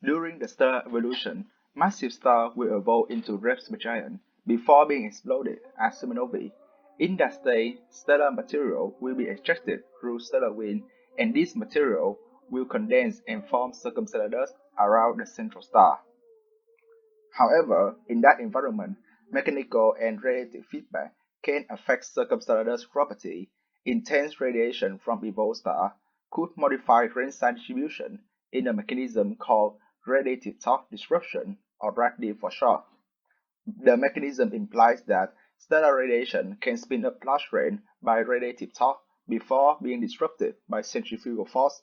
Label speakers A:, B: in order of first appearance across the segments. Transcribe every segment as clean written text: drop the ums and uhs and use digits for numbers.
A: During the stellar evolution, massive stars will evolve into red supergiants before being exploded as supernovae. In that state, stellar material will be extracted through stellar wind, and this material will condense and form circumstellar dust around the central star. However, in that environment, mechanical and radiative feedback can affect circumstellar dust property. Intense radiation from evolved stars could modify range-size distribution in a mechanism called Radiative Torque Disruption, or RATD for short. The mechanism implies that stellar radiation can spin up large range by radiative torque before being disrupted by centrifugal force.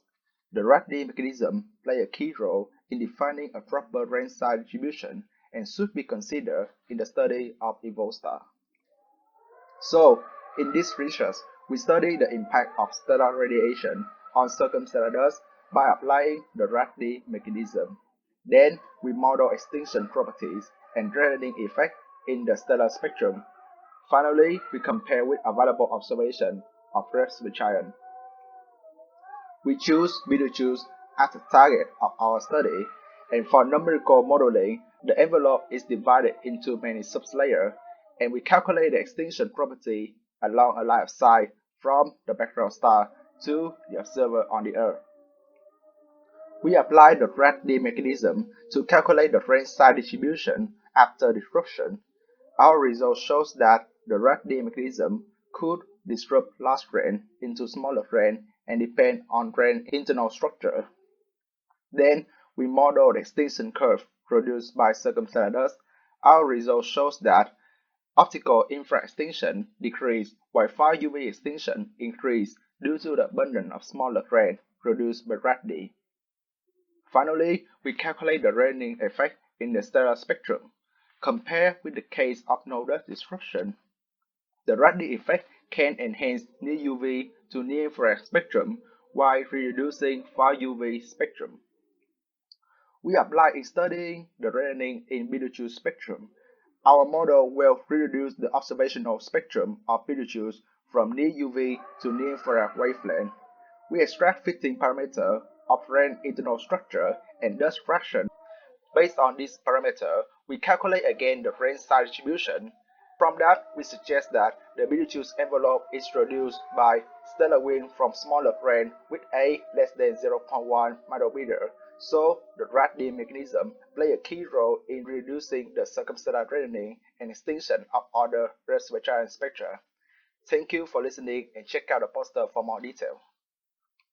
A: The RATD mechanism plays a key role in defining a proper range-size distribution and should be considered in the study of evolved stars. So, in this research, we study the impact of stellar radiation on circumstellar dust by applying the RATD mechanism. Then, we model extinction properties and draining effect in the stellar spectrum. Finally, we compare with available observation of red supergiant. We choose Betelgeuse as the target of our study, and for numerical modeling, the envelope is divided into many sublayers, and we calculate the extinction property along a line of sight from the background star to the observer on the Earth. We apply the RATD mechanism to calculate the range-size distribution after disruption. Our result shows that the RATD mechanism could disrupt large range into smaller range and depend on range internal structure. Then we model the extinction curve produced by circumstellar dust. Our result shows that optical infrared extinction decreased while far UV extinction increased due to the abundance of smaller range produced by RATD. Finally, we calculate the draining effect in the stellar spectrum. Compared with the case of no dust disruption, the RATD effect can enhance near UV to near infrared spectrum while reducing far UV spectrum. We apply in studying the draining in Betelgeuse spectrum. Our model will reduce the observational spectrum of Betelgeuse from near UV to near infrared wavelength. We extract fitting parameters of range internal structure and dust fraction. Based on this parameter, we calculate again the range-size distribution. From that, we suggest that the Betelgeuse envelope is reduced by stellar wind from smaller range with A less than 0.1 micrometer. So, the RATD mechanism plays a key role in reducing the circumstellar draining and extinction of other red supergiant spectra. Thank you for listening and check out the poster for more detail.